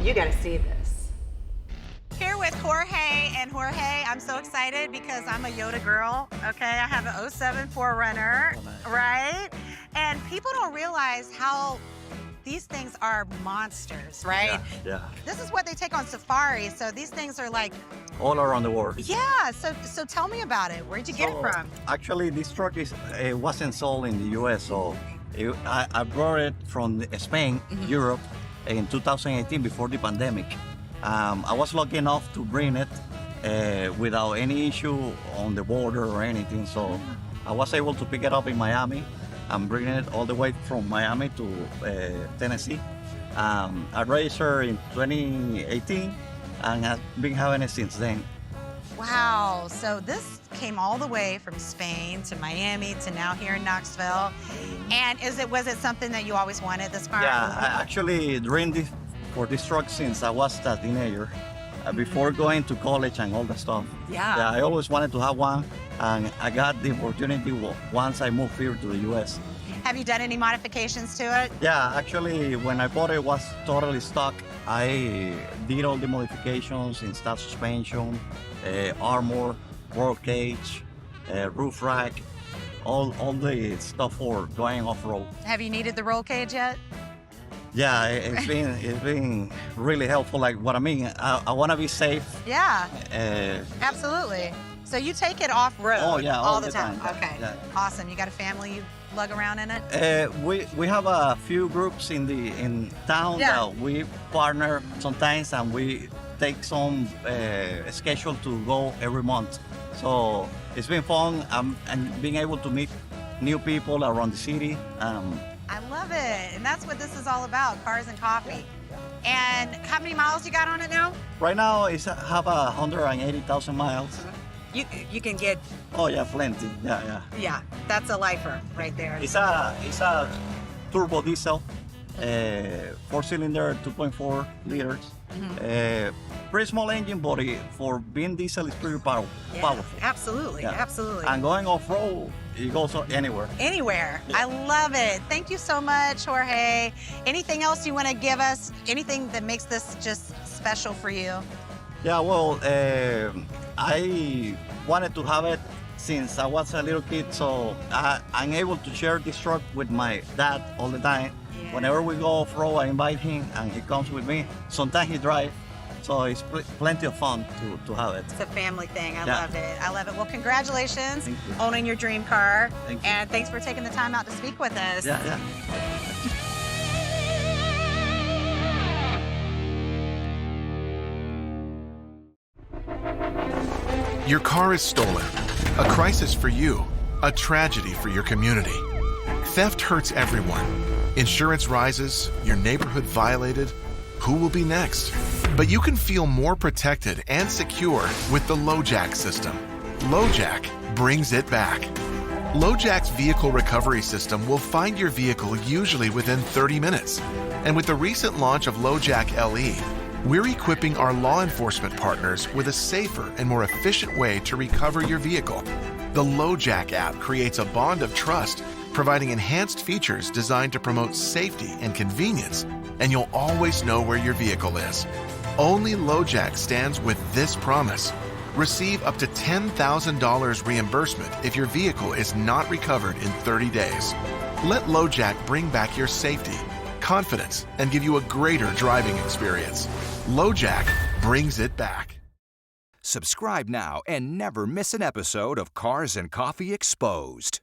You gotta see this. Here with Jorge, and Jorge, I'm so excited because I'm a Yoda girl, okay? I have an '07 4Runner, right? And people don't realize how these things are monsters, right? Yeah. This is what they take on safari, so these things are like, All around the world. yeah, so tell me about it. Where'd you get it from? Actually, this truck wasn't sold in the U.S., so I brought it from Spain, Europe, in 2018 before the pandemic. I was lucky enough to bring it without any issue on the border or anything, so I was able to pick it up in Miami. I'm bringing it all the way from Miami to Tennessee. I raised her in 2018 and I've been having it since then. Wow, so this came all the way from Spain to Miami to now here in Knoxville. And was it something that you always wanted, this car? Yeah, I actually dreamed for this truck since I was a teenager. Before going to college and all that stuff. Yeah. I always wanted to have one, and I got the opportunity once I moved here to the U.S. Have you done any modifications to it? Yeah, actually, when I bought it, it was totally stock. I did all the modifications, installed suspension, armor, roll cage, roof rack, all the stuff for going off-road. Have you needed the roll cage yet? Yeah, it's been really helpful. Like what I mean, I want to be safe. Yeah, Uh, absolutely. So you take it off-road Oh, yeah, all all the the time? time, Okay, yeah. awesome. You got a family you lug around in it? we have a few groups in town Yeah. that we partner sometimes, and we take some schedule to go every month. So it's been fun, and being able to meet new people around the city. I love it, and that's what this is all about, cars and coffee. And how many miles you got on it now? Right now, it's have 180,000 miles. You can get, Oh yeah, plenty. Yeah. yeah, that's a lifer right there. It's a turbo diesel, 4-cylinder, 2.4 liters. Pretty small engine, but for being diesel, it's pretty powerful. Absolutely, Yeah. absolutely. And going off-road, it goes anywhere. Anywhere. Yeah. I love it. Thank you so much, Jorge. Anything else you want to give us? Anything that makes this just special for you? Yeah, well, I wanted to have it since I was a little kid, so I'm able to share this truck with my dad all the time. Yeah. Whenever we go off-road, I invite him, and he comes with me. Sometimes he drives, so it's plenty of fun to have it. It's a family thing. I Yeah. love it. I love it. Well, congratulations Thank you. owning your dream car. Thank you. And thanks for taking the time out to speak with us. Yeah. Your car is stolen. A crisis for you. A tragedy for your community. Theft hurts everyone. Insurance rises, your neighborhood violated. Who will be next? But you can feel more protected and secure with the LoJack system. LoJack brings it back. LoJack's vehicle recovery system will find your vehicle usually within 30 minutes. And with the recent launch of LoJack LE, we're equipping our law enforcement partners with a safer and more efficient way to recover your vehicle. The LoJack app creates a bond of trust, providing enhanced features designed to promote safety and convenience, and you'll always know where your vehicle is. Only LoJack stands with this promise. Receive up to $10,000 reimbursement if your vehicle is not recovered in 30 days. Let LoJack bring back your safety, confidence, and give you a greater driving experience. LoJack brings it back. Subscribe now and never miss an episode of Cars and Coffee Exposed.